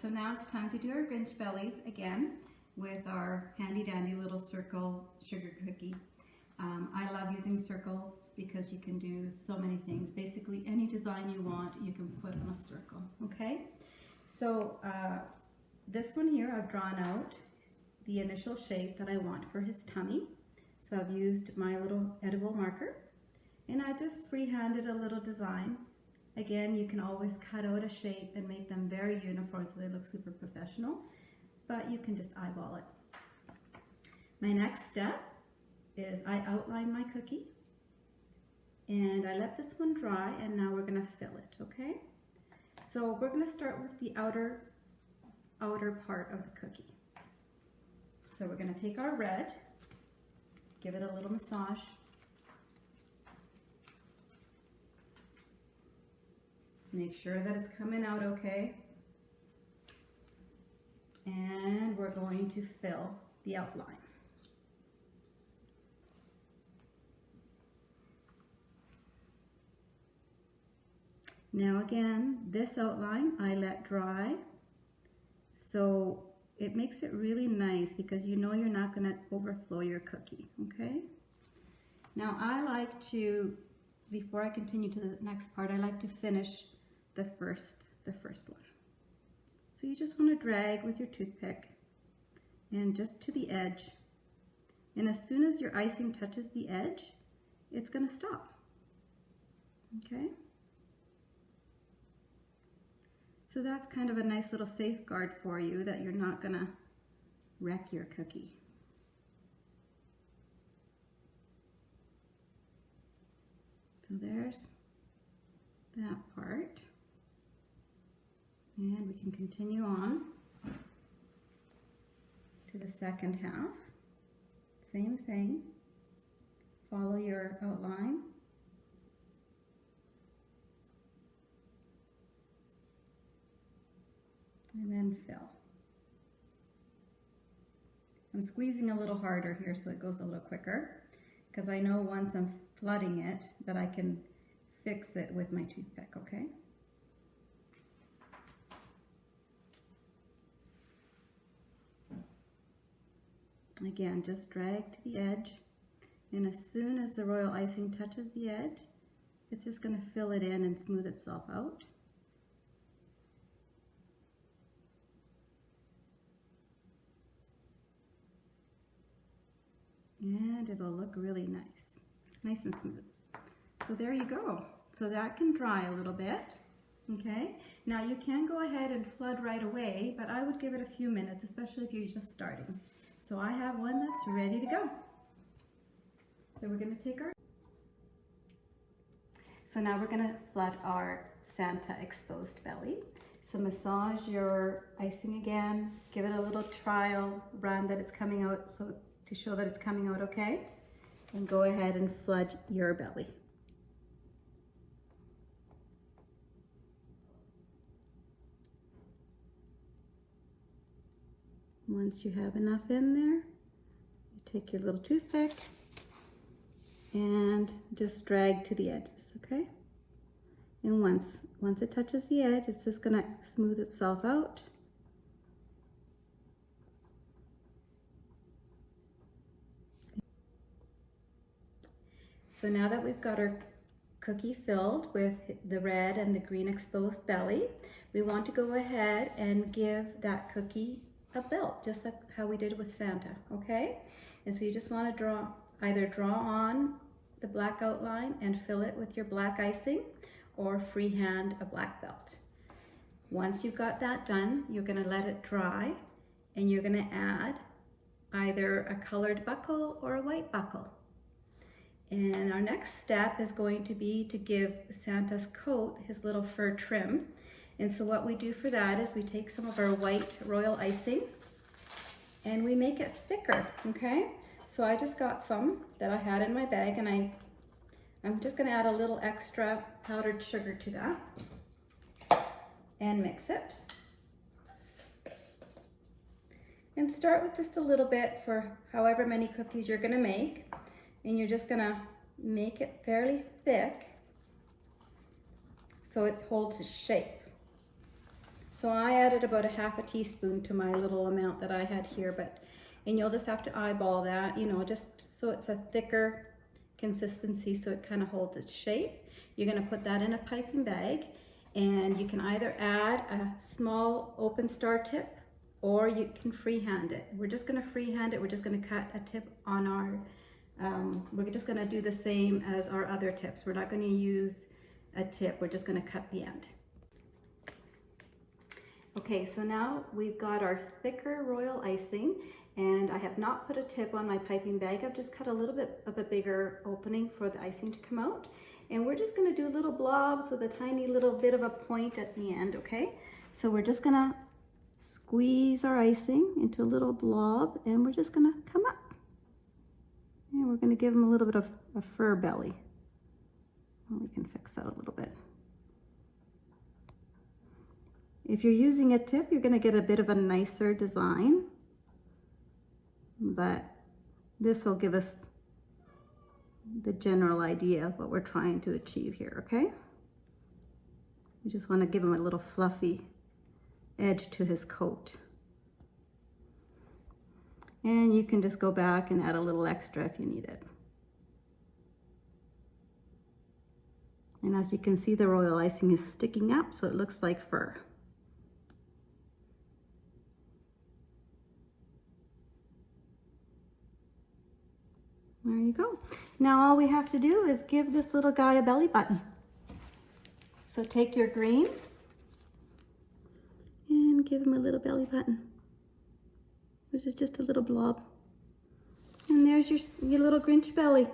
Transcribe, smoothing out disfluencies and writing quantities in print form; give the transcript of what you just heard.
so now it's time to do our Grinch Bellies again with our handy dandy little circle sugar cookie. I love using circles because you can do so many things. Basically any design you want you can put on a circle, okay? So this one here I've drawn out the initial shape that I want for his tummy. So I've used my little edible marker and I just freehanded a little design. Again, you can always cut out a shape and make them very uniform so they look super professional, but you can just eyeball it. My next step is I outline my cookie and I let this one dry, and now we're going to fill it, okay? So we're going to start with the outer part of the cookie. So we're going to take our red, give it a little massage. Make sure that it's coming out okay. And we're going to fill the outline. Now again, this outline I let dry, so it makes it really nice because you know you're not going to overflow your cookie, okay? Now I like to, before I continue to the next part, I like to finish the first one. So you just want to drag with your toothpick and just to the edge. And as soon as your icing touches the edge, it's going to stop. Okay? So that's kind of a nice little safeguard for you that you're not going to wreck your cookie. So there's that part. And we can continue on to the second half. Same thing. Follow your outline. And then fill. I'm squeezing a little harder here so it goes a little quicker, because I know once I'm flooding it that I can fix it with my toothpick, okay? Again, just drag to the edge, and as soon as the royal icing touches the edge, it's just going to fill it in and smooth itself out. And it'll look really nice and smooth. So there you go. So that can dry a little bit. Okay, now you can go ahead and flood right away, but I would give it a few minutes, especially if you're just starting. So I have one that's ready to go. So we're going to take our... So now we're going to flood our Santa exposed belly. So massage your icing again, give it a little trial run that it's coming out, so to show that it's coming out okay, and go ahead and flood your belly. Once you have enough in there, you take your little toothpick and just drag to the edges, okay? And once it touches the edge, it's just gonna smooth itself out. So now that we've got our cookie filled with the red and the green exposed belly, we want to go ahead and give that cookie a belt, just like how we did with Santa, okay? And so you just want to either draw on the black outline and fill it with your black icing, or freehand a black belt. Once you've got that done, you're going to let it dry, and you're going to add either a colored buckle or a white buckle. And our next step is going to be to give Santa's coat his little fur trim. And so what we do for that is we take some of our white royal icing and we make it thicker, okay? So I just got some that I had in my bag, and I'm just gonna add a little extra powdered sugar to that and mix it. And start with just a little bit for however many cookies you're gonna make. And you're just gonna make it fairly thick so it holds its shape. So I added about a half a teaspoon to my little amount that I had here, and you'll just have to eyeball that, you know, just so it's a thicker consistency so it kind of holds its shape. You're going to put that in a piping bag, and you can either add a small open star tip or you can freehand it. We're just going to freehand it. We're just going to cut a tip on our, we're just going to do the same as our other tips. We're not going to use a tip. We're just going to cut the end. Okay, so now we've got our thicker royal icing, and I have not put a tip on my piping bag. I've just cut a little bit of a bigger opening for the icing to come out. And we're just gonna do little blobs with a tiny little bit of a point at the end, okay? So we're just gonna squeeze our icing into a little blob, and we're just gonna come up. And we're gonna give them a little bit of a fur belly. And we can fix that a little bit. If you're using a tip, you're going to get a bit of a nicer design, but this will give us the general idea of what we're trying to achieve here, okay? We just want to give him a little fluffy edge to his coat. And you can just go back and add a little extra if you need it. And as you can see, the royal icing is sticking up, so it looks like fur. There you go. Now all we have to do is give this little guy a belly button. So take your green and give him a little belly button, which is just a little blob. And there's your little Grinch belly.